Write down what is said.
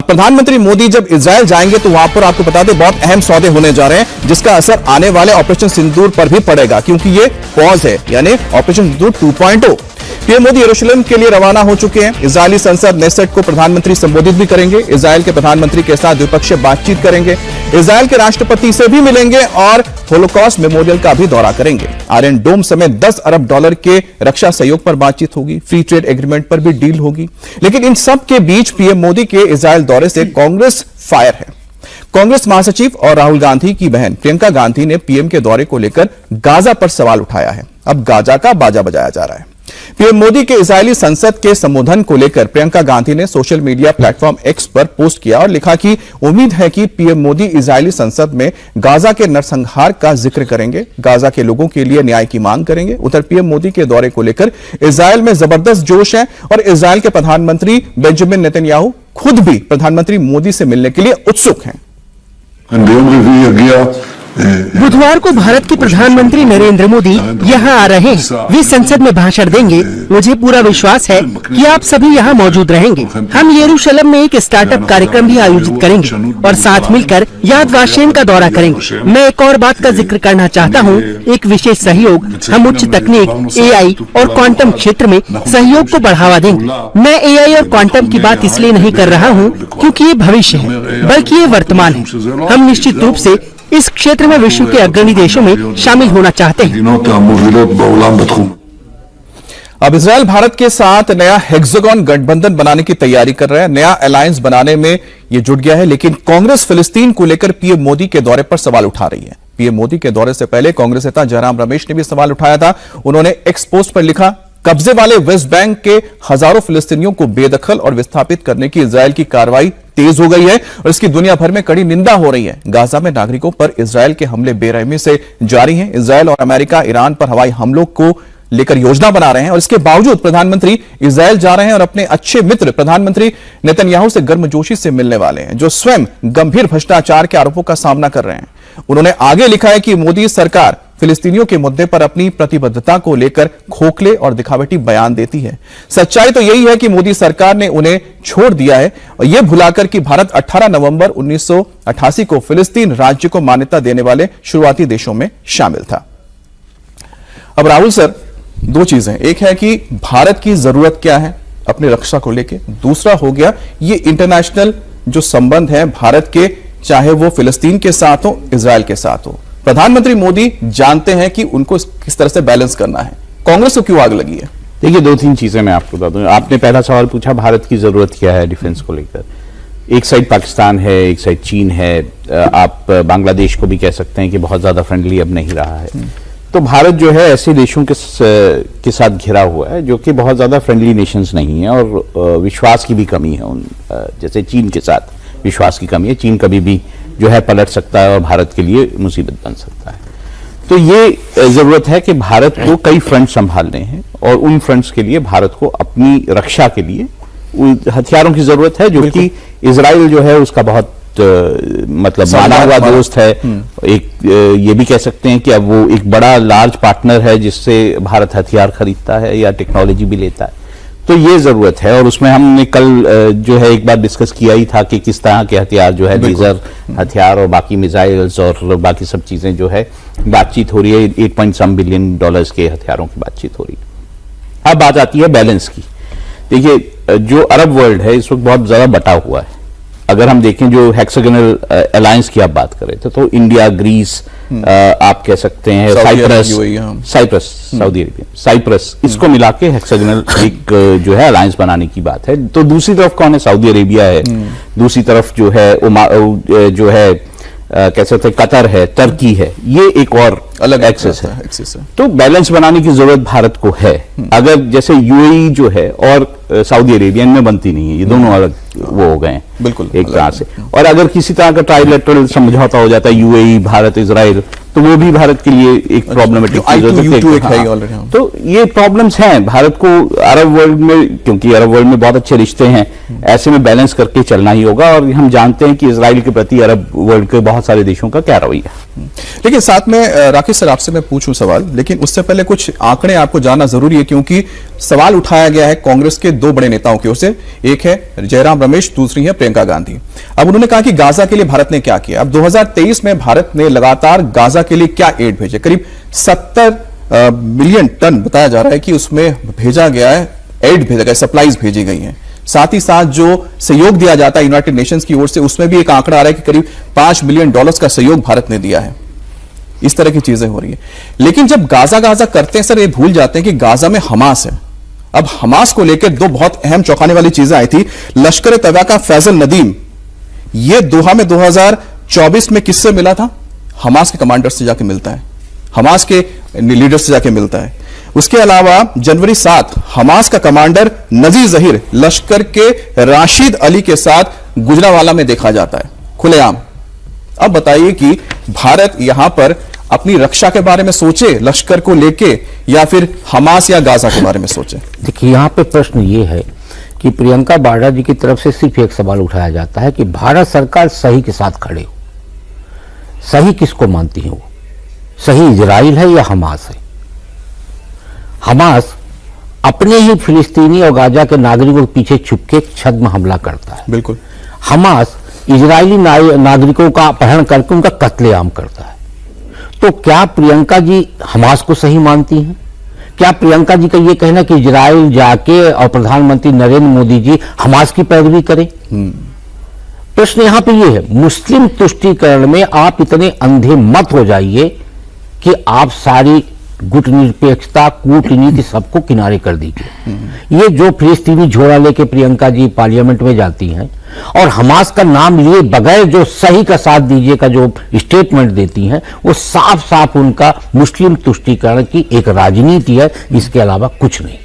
प्रधानमंत्री मोदी जब इजरायल जाएंगे तो वहां पर आपको बता दें बहुत अहम सौदे होने जा रहे हैं, जिसका असर आने वाले ऑपरेशन सिंदूर पर भी पड़ेगा, क्योंकि ये पॉज है, यानी ऑपरेशन सिंदूर 2.0। पीएम मोदी यरूशलेम के लिए रवाना हो चुके हैं। इजरायली संसद नेसेट को प्रधानमंत्री संबोधित भी करेंगे। इजरायल के प्रधानमंत्री के साथ द्विपक्षीय बातचीत करेंगे। इजरायल के राष्ट्रपति से भी मिलेंगे और होलोकॉस्ट मेमोरियल का भी दौरा करेंगे। आयरन डोम समेत 10 अरब डॉलर के रक्षा सहयोग पर बातचीत होगी। फ्री ट्रेड एग्रीमेंट पर भी डील होगी। लेकिन इन सब के बीच पीएम मोदी के इजरायल दौरे से कांग्रेस फायर है। कांग्रेस महासचिव और राहुल गांधी की बहन प्रियंका गांधी ने पीएम के दौरे को लेकर गाजा पर सवाल उठाया है। अब गाजा का बाजा बजाया जा रहा है। पीएम मोदी के इजरायली संसद के संबोधन को लेकर प्रियंका गांधी ने सोशल मीडिया प्लेटफॉर्म एक्स पर पोस्ट किया और लिखा कि उम्मीद है कि पीएम मोदी इजरायली संसद में गाजा के नरसंहार का जिक्र करेंगे, गाजा के लोगों के लिए न्याय की मांग करेंगे। उधर पीएम मोदी के दौरे को लेकर इजरायल में जबरदस्त जोश है और इजरायल के प्रधानमंत्री बेंजामिन नेतन्याहू खुद भी प्रधानमंत्री मोदी से मिलने के लिए उत्सुक हैं। बुधवार को भारत के प्रधानमंत्री नरेंद्र मोदी यहाँ आ रहे हैं। वे संसद में भाषण देंगे। मुझे पूरा विश्वास है कि आप सभी यहाँ मौजूद रहेंगे। हम यरूशलेम में एक स्टार्टअप कार्यक्रम भी आयोजित करेंगे और साथ मिलकर याद वाशेम का दौरा करेंगे। मैं एक और बात का जिक्र करना चाहता हूँ, एक विशेष सहयोग। हम उच्च तकनीक, AI और क्वांटम क्षेत्र में सहयोग को बढ़ावा देंगे। मैं AI और क्वांटम की बात इसलिए नहीं कर रहा हूँ क्योंकि ये भविष्य है, बल्कि ये वर्तमान है। हम निश्चित रूप से इस क्षेत्र में विश्व के अग्रणी देशों में शामिल होना चाहते हैं। अब इजरायल भारत के साथ नया हेक्सागन गठबंधन बनाने की तैयारी कर रहा है। नया अलायंस बनाने में ये जुट गया है। लेकिन कांग्रेस फिलिस्तीन को लेकर पीएम मोदी के दौरे पर सवाल उठा रही है। पीएम मोदी के दौरे से पहले कांग्रेस नेता जयराम रमेश ने भी सवाल उठाया था। उन्होंने एक्स पोस्ट पर लिखा, कब्जे वाले वेस्ट बैंक के हजारों फिलिस्तीनियों को बेदखल और विस्थापित करने की इजरायल की कार्रवाई तेज हो गई है और इसकी दुनिया भर में कड़ी निंदा हो रही है। गाजा में नागरिकों पर इजरायल के हमले बेरहमी से जारी हैं। इजरायल और अमेरिका ईरान पर हवाई हमलों को लेकर योजना बना रहे हैं और इसके बावजूद प्रधानमंत्री इजरायल जा रहे हैं और अपने अच्छे मित्र प्रधानमंत्री नेतन्याहू से गर्मजोशी से मिलने वाले हैं, जो स्वयं गंभीर भ्रष्टाचार के आरोपों का सामना कर रहे हैं। उन्होंने आगे लिखा है कि मोदी सरकार फिलिस्तीनियों के मुद्दे पर अपनी प्रतिबद्धता को लेकर खोखले और दिखावटी बयान देती है। सच्चाई तो यही है कि मोदी सरकार ने उन्हें छोड़ दिया है और यह भुलाकर कि भारत 18 नवंबर 1988 को फिलिस्तीन राज्य को मान्यता देने वाले शुरुआती देशों में शामिल था। अब राहुल सर, दो चीजें, एक है कि भारत की जरूरत क्या है अपनी रक्षा को लेकर, दूसरा हो गया ये इंटरनेशनल जो संबंध है भारत के, चाहे वो फिलिस्तीन के साथ हो, इजरायल के साथ हो। प्रधानमंत्री मोदी जानते हैं कि उनको किस तरह से बैलेंस करना है। कांग्रेस को क्यों आग लगी है? देखिए, दो तीन चीजें मैं आपको बता दूं। आपने पहला सवाल पूछा भारत की जरूरत क्या है डिफेंस को लेकर। एक साइड पाकिस्तान है, एक साइड चीन है, आप बांग्लादेश को भी कह सकते हैं कि बहुत ज्यादा फ्रेंडली अब नहीं रहा है। तो भारत जो है ऐसे देशों के साथ घिरा हुआ है जो कि बहुत ज्यादा फ्रेंडली नेशंस नहीं है और विश्वास की भी कमी है उन, जैसे चीन के साथ विश्वास की कमी है। चीन कभी भी जो है पलट सकता है और भारत के लिए मुसीबत बन सकता है। तो ये जरूरत है कि भारत को कई फ्रंट संभालने हैं और उन फ्रंट्स के लिए भारत को अपनी रक्षा के लिए हथियारों की जरूरत है, जो कि इजराइल जो है उसका बहुत मतलब माना हुआ दोस्त है। एक ये भी कह सकते हैं कि अब वो एक बड़ा लार्ज पार्टनर है जिससे भारत हथियार खरीदता है या टेक्नोलॉजी भी लेता है। तो ये जरूरत है और उसमें हमने कल जो है एक बार डिस्कस किया ही था कि किस तरह के हथियार जो है लेजर हथियार और बाकी मिसाइल्स और बाकी सब चीजें जो है बातचीत हो रही है। 8.some बिलियन डॉलर्स के हथियारों की बातचीत हो रही है। अब बात आती है बैलेंस की। देखिए, जो अरब वर्ल्ड है इस वक्त बहुत ज्यादा बटा हुआ है। अगर हम देखें जो हेक्सागोनल अलायंस की आप बात करें तो इंडिया, ग्रीस, आप कह सकते हैं साइप्रस, सऊदी अरेबिया, साइप्रस, इसको मिला के हेक्सागोनल एक जो है अलायंस बनाने की बात है। तो दूसरी तरफ कौन है? सऊदी अरेबिया है, दूसरी तरफ जो है जो है कह सकते हैं कतर है, टर्की है, ये एक और अलग एक्सेस है। तो बैलेंस बनाने की जरूरत भारत को है। अगर जैसे यूएई जो है और सऊदी अरेबिया में बनती नहीं है, ये दोनों अलग वो हो गए हैं बिल्कुल एक तरह से। और अगर किसी तरह का ट्राइलेटरल समझौता हो जाता है यूएई, भारत, इजराइल, तो वो भी भारत के लिए एक प्रॉब्लमेटिक चीज हो सकती है। हाँ। तो ये प्रॉब्लम्स हैं भारत को अरब वर्ल्ड में, क्योंकि अरब वर्ल्ड में बहुत अच्छे रिश्ते हैं, ऐसे में बैलेंस करके चलना ही होगा। और हम जानते हैं कि इजराइल के प्रति अरब वर्ल्ड के बहुत सारे देशों का क्या रवैया। लेकिन साथ में राकेश सर आपसे मैं पूछूं सवाल, लेकिन उससे पहले कुछ आंकड़े आपको जानना जरूरी है, क्योंकि सवाल उठाया गया है कांग्रेस के दो बड़े नेताओं की ओर से। एक है जयराम रमेश, दूसरी है प्रियंका गांधी। अब उन्होंने कहा कि गाजा के लिए भारत ने क्या किया। अब 2023 में भारत ने लगातार गाजा के लिए क्या एड भेजे, करीब 70 मिलियन टन बताया जा रहा है कि उसमें भेजा गया है, एड भेजा गया, सप्लाईज भेजी गई हैं। साथ ही साथ जो सहयोग दिया जाता है यूनाइटेड नेशंस की ओर से, उसमें भी एक आंकड़ा आ रहा है कि करीब $5 बिलियन का सहयोग भारत ने दिया है। इस तरह की चीजें हो रही है। लेकिन जब गाजा करते हैं सर, ये भूल जाते हैं कि गाजा में हमास है। अब हमास को लेकर दो बहुत अहम चौंकाने वाली चीजें आई थी। लश्कर तैयबा का फैजल नदीम, ये दोहा में 2024 में किससे मिला था? हमास के कमांडर से जाके मिलता है, हमास के लीडर से जाके मिलता है। उसके अलावा जनवरी 7 हमास का कमांडर नजीर जहीर लश्कर के राशिद अली के साथ गुजरावाला में देखा जाता है खुलेआम। अब बताइए कि भारत यहां पर अपनी रक्षा के बारे में सोचे लश्कर को लेके, या फिर हमास या गाजा के बारे में सोचे? देखिए, यहाँ पे प्रश्न ये है कि प्रियंका वाड्रा जी की तरफ से सिर्फ एक सवाल उठाया जाता है कि भारत सरकार सही के साथ खड़े हो। सही किसको मानती है वो? सही इजराइल है या हमास है? हमास अपने ही फिलिस्तीनी और गाजा के नागरिकों के पीछे छुपके छद्म हमला करता है। बिल्कुल। हमास इजरायली नागरिकों का अपहरण करके उनका कत्लेआम करता है। तो क्या प्रियंका जी हमास को सही मानती हैं? क्या प्रियंका जी का ये कहना कि इजराइल जाके और प्रधानमंत्री नरेंद्र मोदी जी हमास की पैरवी करें? प्रश्न यहां पे ये है, मुस्लिम तुष्टीकरण में आप इतने अंधे मत हो जाइए कि आप सारी गुटनिरपेक्षता, कूटनीति सबको किनारे कर दीजिए। ये जो फिलिस्तीनी झोला लेके प्रियंका जी पार्लियामेंट में जाती हैं और हमास का नाम लिए बगैर जो सही का साथ दीजिए का जो स्टेटमेंट देती हैं, वो साफ साफ उनका मुस्लिम तुष्टीकरण की एक राजनीति है, इसके अलावा कुछ नहीं।